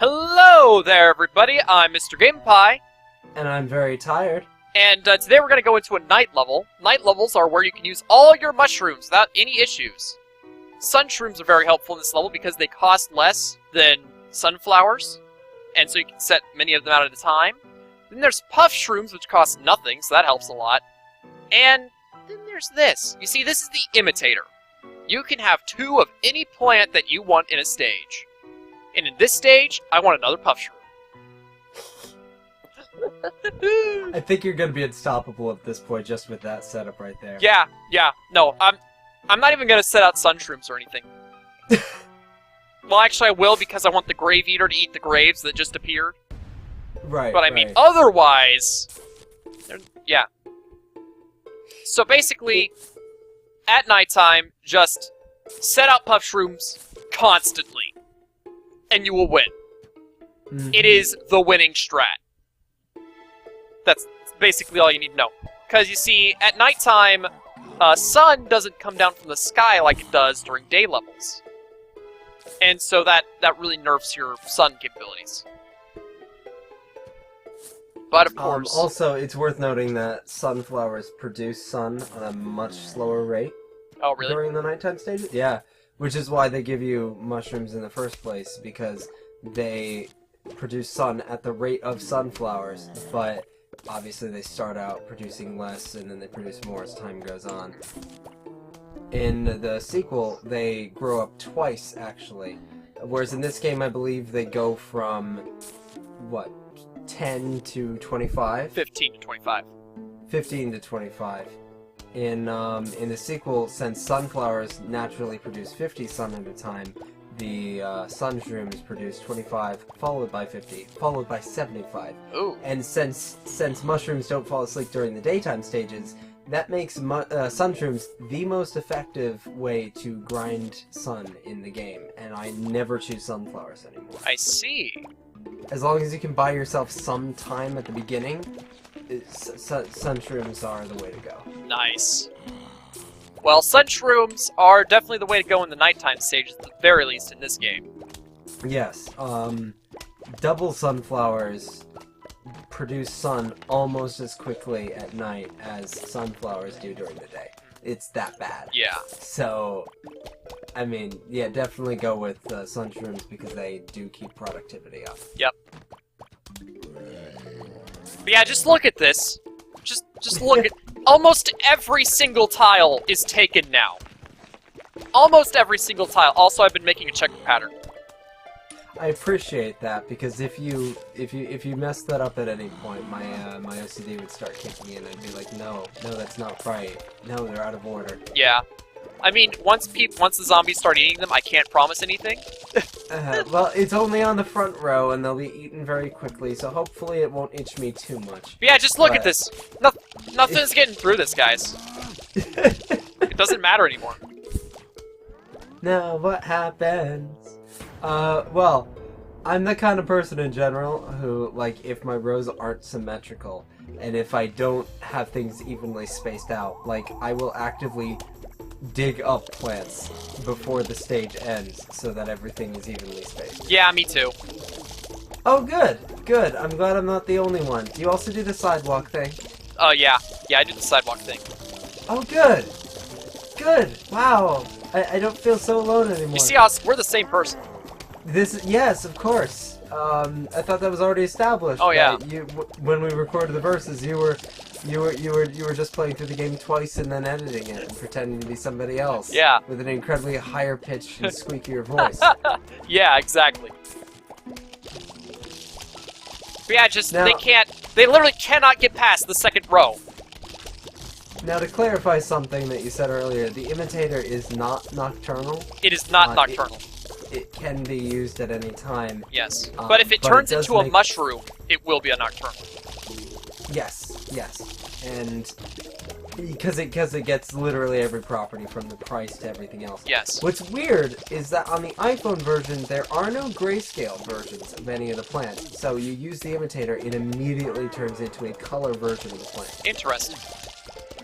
Hello there, everybody. I'm Mr. Game Pie, And I'm very tired. and today we're going to go into a night level. Night levels are where you can use all your mushrooms without any issues. Sun shrooms are very helpful in this level because they cost less than sunflowers, and so you can set many of them out at a time. Then there's puff shrooms, which cost nothing, so that helps a lot. And then there's this. You see, this is the imitator. You can have 2 of any plant that you want in a stage. And in this stage, I want another puff shroom. I think you're gonna be unstoppable at this point just with that setup right there. Yeah. No, I'm not even gonna set out sun shrooms or anything. Well, actually, I will because I want the grave eater to eat the graves that just appeared. Right. But I mean, otherwise, yeah. So basically, at nighttime, just set out puff shrooms constantly, and you will win. Mm-hmm. It is the winning strat. That's basically all you need to know. Because you see, at nighttime, sun doesn't come down from the sky like it does during day levels. And so that really nerfs your sun capabilities. But of course... Also, it's worth noting that sunflowers produce sun on a much slower rate. Oh, really? During the nighttime stages? Yeah. Which is why they give you mushrooms in the first place, because they produce sun at the rate of sunflowers, but obviously they start out producing less and then they produce more as time goes on. In the sequel, they grow up twice, actually. Whereas in this game, I believe they go from, what, 10 to 25? 15 to 25. 15 to 25. In the sequel, since sunflowers naturally produce 50 sun at a time, the sun shrooms produce 25, followed by 50, followed by 75. Ooh. And since mushrooms don't fall asleep during the daytime stages, that makes sun shrooms the most effective way to grind sun in the game, and I never choose sunflowers anymore. I see. As long as you can buy yourself some time at the beginning, sun shrooms are the way to go. Nice. Well, sun shrooms are definitely the way to go in the nighttime stages, at the very least in this game. Yes, double sunflowers produce sun almost as quickly at night as sunflowers do during the day. It's that bad. Yeah. So, I mean, yeah, definitely go with sun shrooms because they do keep productivity up. Yep. But yeah, just look at this. Just look at... Almost every single tile is taken now. Almost every single tile. Also, I've been making a checker pattern. I appreciate that because if you mess that up at any point, my OCD would start kicking in. I'd be like, no, that's not right. No, they're out of order. Yeah. I mean, once the zombies start eating them, I can't promise anything. Well, it's only on the front row, and they'll be eaten very quickly, so hopefully it won't itch me too much. But yeah, just look at this. Nothing's getting through this, guys. It doesn't matter anymore. Now, what happens? Well, I'm the kind of person in general who, like, if my rows aren't symmetrical, and if I don't have things evenly spaced out, like, I will actively dig up plants before the stage ends so that everything is evenly spaced. Yeah, me too. Oh, good. Good. I'm glad I'm not the only one. Do you also do the sidewalk thing? Oh, yeah. Yeah, I do the sidewalk thing. Oh, good. Good. Wow. I don't feel so alone anymore. You see us? We're the same person. Yes, of course. I thought that was already established. Oh, yeah. When we recorded the verses, you were just playing through the game twice and then editing it and pretending to be somebody else. Yeah. With an incredibly higher pitched and squeakier voice. Yeah, exactly. But yeah, they literally cannot get past the second row. Now, to clarify something that you said earlier, the imitator is not nocturnal. It is not nocturnal. It can be used at any time. Yes. But if it turns into a mushroom, it will be a nocturnal. Yes. And because it gets literally every property from the price to everything else. Yes. What's weird is that on the iPhone version, there are no grayscale versions of any of the plants. So you use the imitator, it immediately turns into a color version of the plant. Interesting.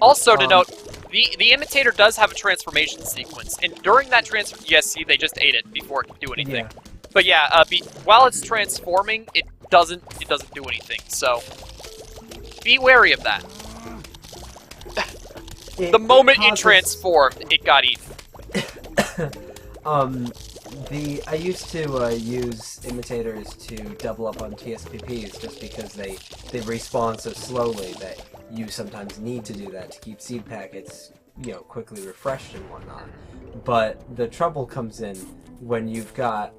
Also to note, the imitator does have a transformation sequence, and during that yes, see, they just ate it before it could do anything. Yeah. But yeah, while it's transforming, it doesn't do anything. So be wary of that. The moment it transformed, it got eaten. I used to use imitators to double up on TSPPs just because they respawn so slowly that you sometimes need to do that to keep seed packets, quickly refreshed and whatnot. But the trouble comes in when you've got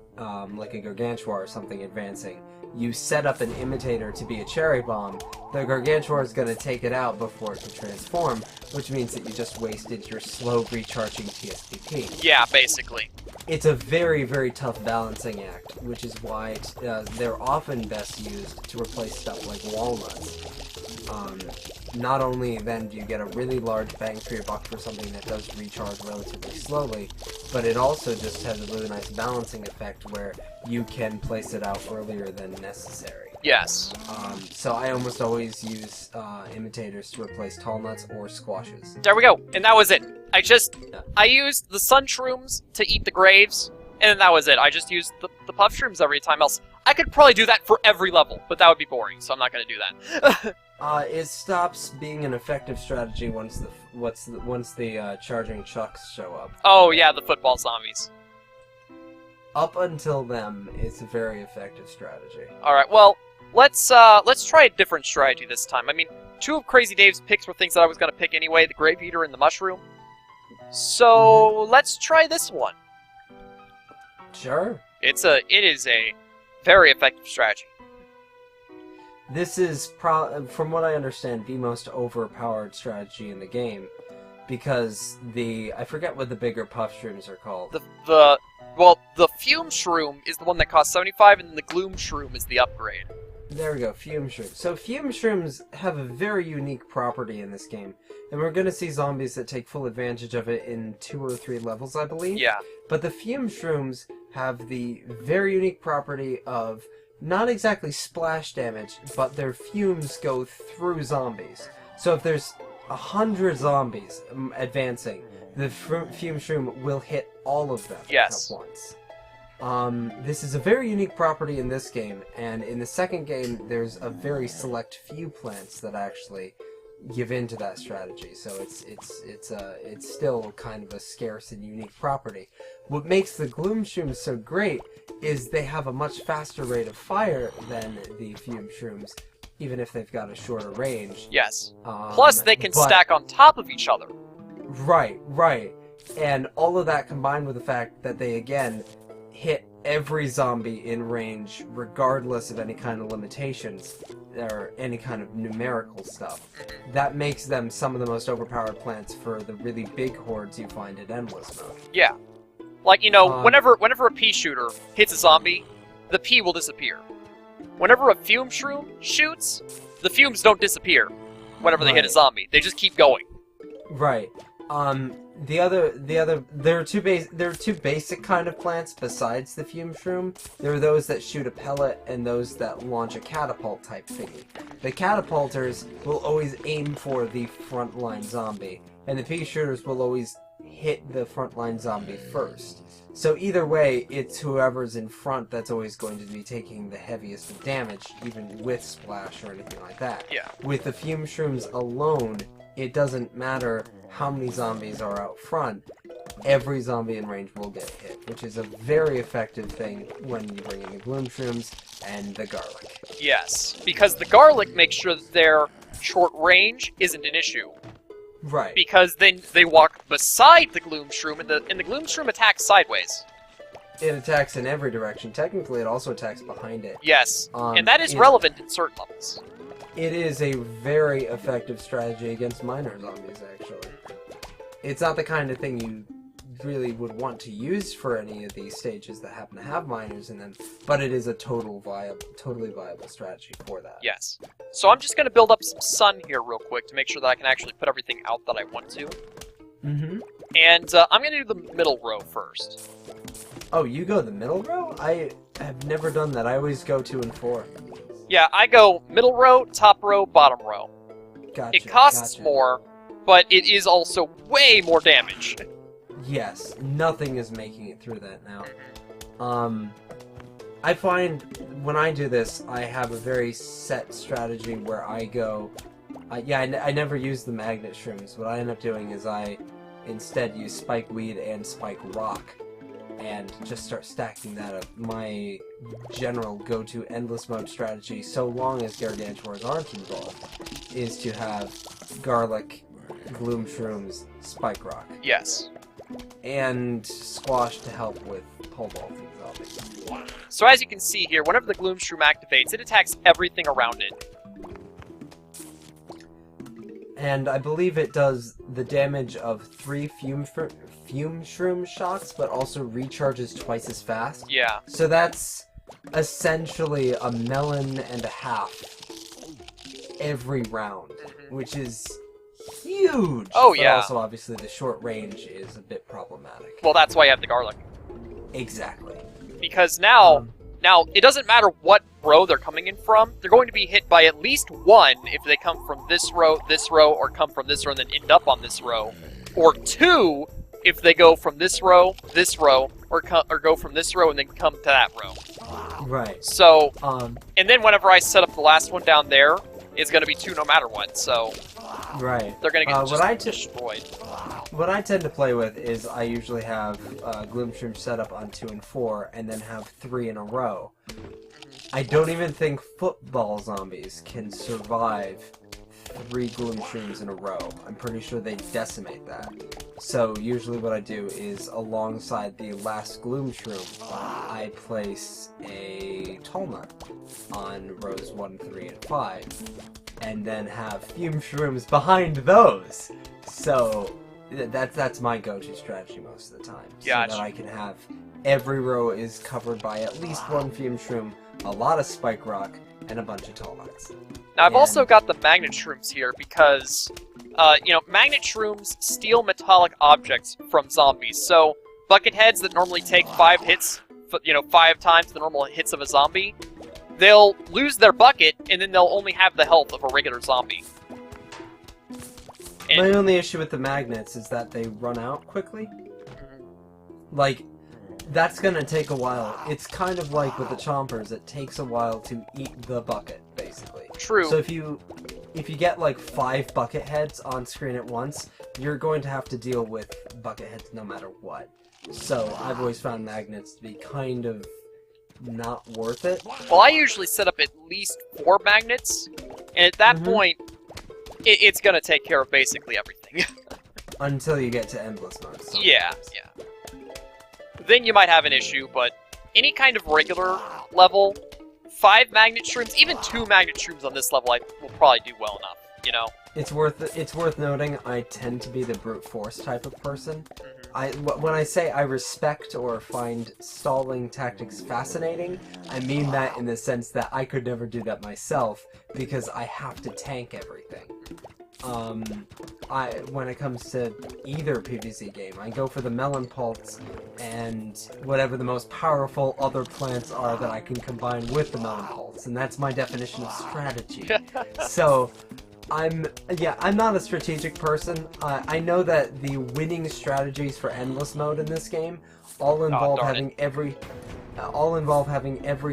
like a Gargantua or something advancing. You set up an imitator to be a cherry bomb, the Gargantua is going to take it out before it can transform, which means that you just wasted your slow recharging TSPP. Yeah, basically. It's a very, very tough balancing act, which is why they're often best used to replace stuff like walnuts. Not only then do you get a really large bang for your buck for something that does recharge relatively slowly, but it also just has a really nice balancing effect where you can place it out earlier than necessary. Yes. So I almost always use imitators to replace tall nuts or squashes. There we go, and that was it. I used the sun shrooms to eat the graves, and then that was it. I just used the puff shrooms every time else. I could probably do that for every level, but that would be boring, so I'm not going to do that. It stops being an effective strategy once the charging chucks show up. Oh yeah, the football zombies. Up until then, it's a very effective strategy. All right, well, let's try a different strategy this time. I mean, two of Crazy Dave's picks were things that I was going to pick anyway: the Grave Eater and the Mushroom. So let's try this one. Sure. It is a very effective strategy. This is, from what I understand, the most overpowered strategy in the game, because I forget what the bigger puff shrooms are called. Well, the Fume Shroom is the one that costs 75, and then the Gloom Shroom is the upgrade. There we go, Fume Shrooms. So Fume Shrooms have a very unique property in this game, and we're going to see zombies that take full advantage of it in 2 or 3 levels, I believe. Yeah. But the Fume Shrooms have the very unique property of not exactly splash damage, but their fumes go through zombies. So if there's 100 zombies advancing, the Fume Shroom will hit all of them at once. This is a very unique property in this game, and in the second game, there's a very select few plants that actually give into that strategy. So it's still kind of a scarce and unique property. What makes the Gloom Shrooms so great is they have a much faster rate of fire than the Fume Shrooms, even if they've got a shorter range. Yes. Plus, they can stack on top of each other. Right. And all of that combined with the fact that they, again, hit every zombie in range, regardless of any kind of limitations, or any kind of numerical stuff. That makes them some of the most overpowered plants for the really big hordes you find in Endless Mode. Yeah. Like, whenever a pea shooter hits a zombie, the pea will disappear. Whenever a fume shroom shoots, the fumes don't disappear whenever they hit a zombie. They just keep going. Right. There are two basic kind of plants besides the fume shroom. There are those that shoot a pellet and those that launch a catapult type thingy. The catapulters will always aim for the frontline zombie, and the pea shooters will always hit the frontline zombie first. So either way, it's whoever's in front that's always going to be taking the heaviest of damage, even with splash or anything like that. Yeah. With the fume shrooms alone, it doesn't matter how many zombies are out front, every zombie in range will get hit, which is a very effective thing when you bring in the Gloom Shrooms and the garlic. Yes, because the garlic makes sure that their short range isn't an issue. Right. Because then they walk beside the Gloom Shroom, and the Gloom Shroom attacks sideways. It attacks in every direction. Technically, it also attacks behind it. Yes, and that is relevant in certain levels. It is a very effective strategy against minor zombies, actually. It's not the kind of thing you really would want to use for any of these stages that happen to have minors in them, but it is a totally viable strategy for that. Yes. So I'm just going to build up some sun here real quick to make sure that I can actually put everything out that I want to. Mm-hmm. And I'm going to do the middle row first. Oh, you go the middle row? I have never done that. I always go 2 and 4. Yeah, I go middle row, top row, bottom row. Gotcha. It costs more, but it is also way more damage. Yes, nothing is making it through that now. I find when I do this, I have a very set strategy where I go... I never use the magnet shrooms. What I end up doing is I instead use spike weed and spike rock and just start stacking that up. My general go-to endless mode strategy, so long as Gargantuars aren't involved, is to have garlic, gloom shrooms, spike rock. Yes. And squash to help with pole vaulting zombies. So as you can see here, whenever the gloom shroom activates, it attacks everything around it. And I believe it does the damage of 3 fume shroom shots, but also recharges twice as fast. Yeah. So that's essentially a melon and a half every round, which is huge. Oh, but yeah. Also, obviously, the short range is a bit problematic. Well, that's why you have the garlic. Exactly. Because now it doesn't matter what row they're coming in from. They're going to be hit by at least one if they come from this row, or come from this row and then end up on this row. Or 2 if they go from this row, or go from this row and then come to that row. Right. So, and then whenever I set up the last one down there, it's going to be 2 no matter what, so... Right. They're going to get destroyed. What I tend to play with is I usually have Gloom Shroom set up on 2 and 4, and then have 3 in a row. I don't even think football zombies can survive 3 Gloom Shrooms in a row. I'm pretty sure they decimate that. So usually what I do is, alongside the last Gloom Shroom, I place a Tall Nut on rows 1, 3, and 5, and then have Fume Shrooms behind those. So that's my go-to strategy most of the time. Gotcha. So that I can have every row is covered by at least 1 Fume Shroom, a lot of Spike Rock, and a bunch of Tall Nuts. Now, I've also got the magnet shrooms here because, magnet shrooms steal metallic objects from zombies. So, bucket heads that normally take 5 hits, 5 times the normal hits of a zombie, they'll lose their bucket, and then they'll only have the health of a regular zombie. And my only issue with the magnets is that they run out quickly. Like, that's gonna take a while. It's kind of like with the chompers, it takes a while to eat the bucket, basically. True. So if you get like 5 bucket heads on screen at once, you're going to have to deal with bucket heads no matter what. So I've always found magnets to be kind of not worth it. Well, I usually set up at least 4 magnets, and at that point, it's gonna take care of basically everything. Until you get to endless mode. Yeah. Then you might have an issue, but any kind of regular level, 5 magnet shrooms, even 2 magnet shrooms on this level, I will probably do well enough, It's worth noting, I tend to be the brute force type of person. When I say I respect or find stalling tactics fascinating, I mean that in the sense that I could never do that myself, because I have to tank everything. When it comes to either PvZ game, I go for the melon pulse and whatever the most powerful other plants are that I can combine with the melon pulse, and that's my definition of strategy. So, I'm not a strategic person. I know that the winning strategies for endless mode in this game all involve having every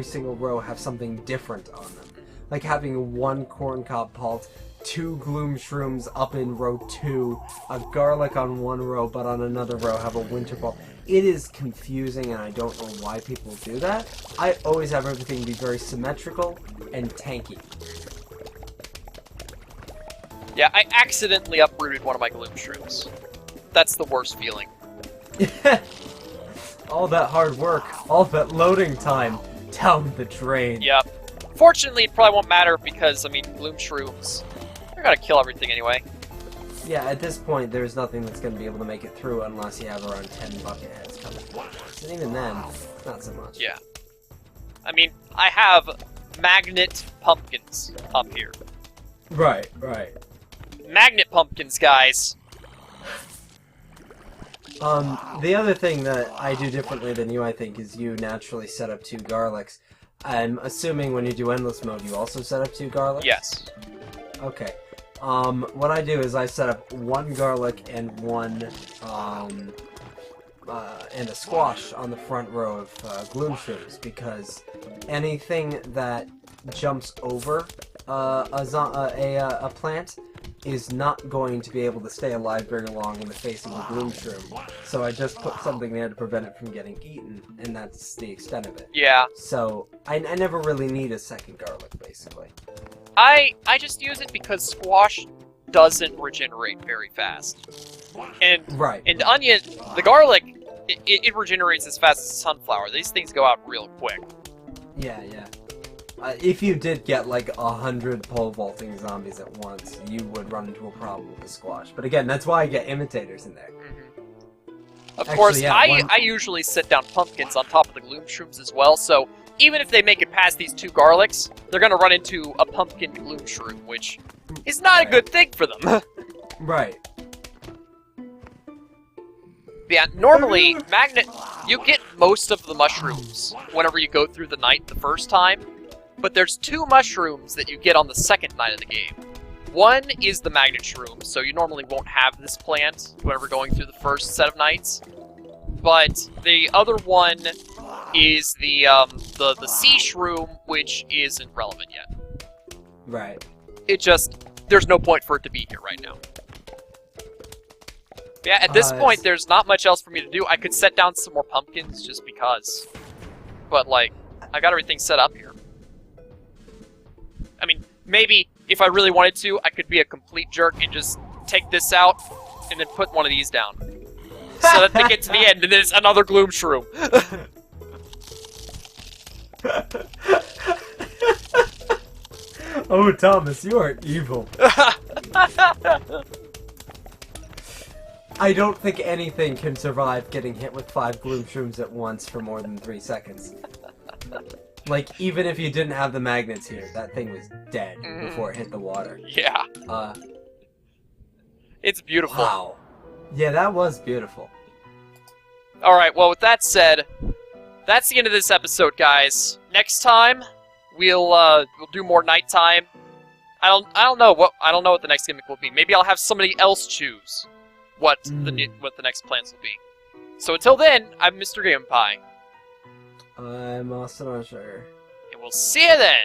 single row have something different on them. Like having 1 corncob pulse, 2 gloom shrooms up in row 2, a garlic on 1 row, but on another row have a winter ball. It is confusing, and I don't know why people do that. I always have everything be very symmetrical and tanky. Yeah, I accidentally uprooted one of my gloom shrooms. That's the worst feeling. All that hard work, all that loading time, down the drain. Yep. Fortunately, it probably won't matter because, gloom shrooms, they're gonna kill everything anyway. Yeah, at this point, there's nothing that's going to be able to make it through unless you have around 10 bucket heads coming. And even then, not so much. Yeah. I have magnet pumpkins up here. Right. Magnet pumpkins, guys. The other thing that I do differently than you, I think, is you naturally set up 2 garlics. I'm assuming when you do endless mode, you also set up 2 garlics? Yes. Okay. What I do is I set up 1 garlic and 1, and a squash on the front row of gloom shrooms, because anything that jumps over a plant is not going to be able to stay alive very long in the face of a gloom shroom. So I just put something there to prevent it from getting eaten, and that's the extent of it. Yeah. So I never really need a second garlic, basically. I just use it because squash doesn't regenerate very fast. And Right. and onion, the garlic, it regenerates as fast as sunflower. These things go out real quick. Yeah. If you did get like 100 pole vaulting zombies at once, you would run into a problem with the squash. But again, that's why I get imitators in there. Of Actually, course, yeah, I usually set down pumpkins on top of the gloom shrooms as well, so even if they make it past these 2 garlics, they're gonna run into a pumpkin gloom shroom, which is not a good thing for them. Right. Yeah, normally, you get most of the mushrooms whenever you go through the night the first time, but there's 2 mushrooms that you get on the second night of the game. One is the magnet shroom, so you normally won't have this plant whenever going through the first set of nights. But the other one is the sea shroom, which isn't relevant yet. Right. There's no point for it to be here right now. Yeah, at this point, there's not much else for me to do. I could set down some more pumpkins just because. But, like, I got everything set up here. I mean, maybe if I really wanted to, I could be a complete jerk and just take this out and then put one of these down. So that they get to the end and then it's another gloom shroom. Oh, Thomas, you are evil. I don't think anything can survive getting hit with 5 gloom shrooms at once for more than 3 seconds. Like, even if you didn't have the magnets here, that thing was dead before it hit the water. Yeah. It's beautiful. Wow. Yeah, that was beautiful. Alright, well, with that said, that's the end of this episode, guys. Next time, we'll do more nighttime. I don't know what the next gimmick will be. Maybe I'll have somebody else choose what the next plans will be. So until then, I'm Mr. Game Pie. I'm Austin Usher. And we'll see you then!